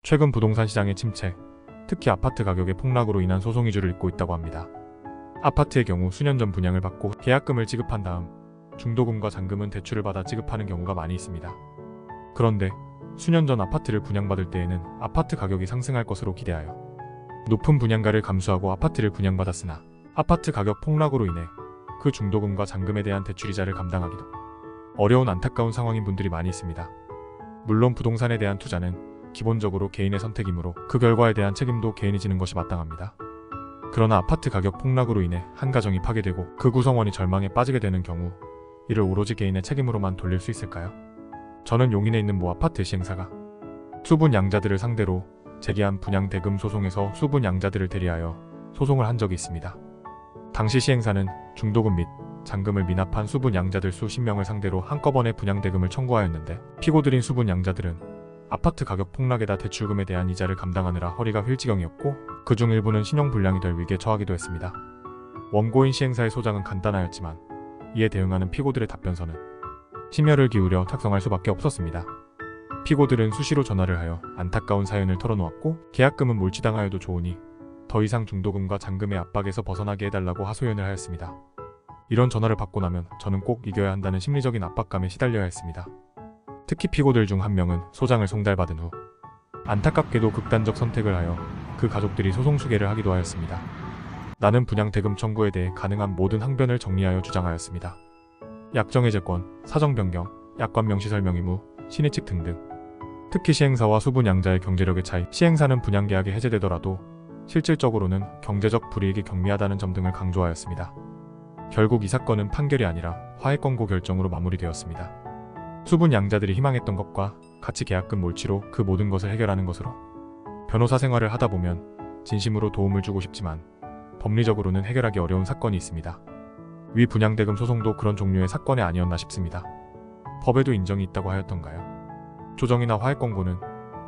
최근 부동산 시장의 침체, 특히 아파트 가격의 폭락으로 인한 소송이 줄을 잇고 있다고 합니다. 아파트의 경우 수년 전 분양을 받고 계약금을 지급한 다음 중도금과 잔금은 대출을 받아 지급하는 경우가 많이 있습니다. 그런데 수년 전 아파트를 분양받을 때에는 아파트 가격이 상승할 것으로 기대하여 높은 분양가를 감수하고 아파트를 분양받았으나 아파트 가격 폭락으로 인해 그 중도금과 잔금에 대한 대출이자를 감당하기도 어려운 안타까운 상황인 분들이 많이 있습니다. 물론 부동산에 대한 투자는 기본적으로 개인의 선택이므로 그 결과에 대한 책임도 개인이 지는 것이 마땅합니다. 그러나 아파트 가격 폭락으로 인해 한 가정이 파괴되고 그 구성원이 절망에 빠지게 되는 경우 이를 오로지 개인의 책임으로만 돌릴 수 있을까요? 저는 용인에 있는 모 아파트 시행사가 수분 양자들을 상대로 제기한 분양 대금 소송에서 수분 양자들을 대리하여 소송을 한 적이 있습니다. 당시 시행사는 중도금 및 잔금을 미납한 수분 양자들 수십 명을 상대로 한꺼번에 분양 대금을 청구하였는데 피고들인 수분 양자들은 아파트 가격 폭락에다 대출금에 대한 이자를 감당하느라 허리가 휠지경이었고 그중 일부는 신용불량이 될 위기에 처하기도 했습니다. 원고인 시행사의 소장은 간단하였지만 이에 대응하는 피고들의 답변서는 심혈을 기울여 작성할 수밖에 없었습니다. 피고들은 수시로 전화를 하여 안타까운 사연을 털어놓았고 계약금은 몰치당하여도 좋으니 더 이상 중도금과 잔금의 압박에서 벗어나게 해달라고 하소연을 하였습니다. 이런 전화를 받고 나면 저는 꼭 이겨야 한다는 심리적인 압박감에 시달려야 했습니다. 특히 피고들 중 한 명은 소장을 송달받은 후 안타깝게도 극단적 선택을 하여 그 가족들이 소송 수개를 하기도 하였습니다. 나는 분양 대금 청구에 대해 가능한 모든 항변을 정리하여 주장하였습니다. 약정해제권, 사정 변경, 약관 명시 설명 의무, 신의 측 등등. 특히 시행사와 수분 양자의 경제력의 차이, 시행사는 분양 계약이 해제되더라도 실질적으로는 경제적 불이익이 경미하다는 점 등을 강조하였습니다. 결국 이 사건은 판결이 아니라 화해권고 결정으로 마무리되었습니다. 수분 양자들이 희망했던 것과 같이 계약금 몰치로 그 모든 것을 해결하는 것으로 변호사 생활을 하다 보면 진심으로 도움을 주고 싶지만 법리적으로는 해결하기 어려운 사건이 있습니다. 위 분양대금 소송도 그런 종류의 사건이 아니었나 싶습니다. 법에도 인정이 있다고 하였던가요? 조정이나 화해권고는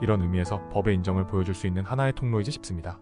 이런 의미에서 법의 인정을 보여줄 수 있는 하나의 통로이지 싶습니다.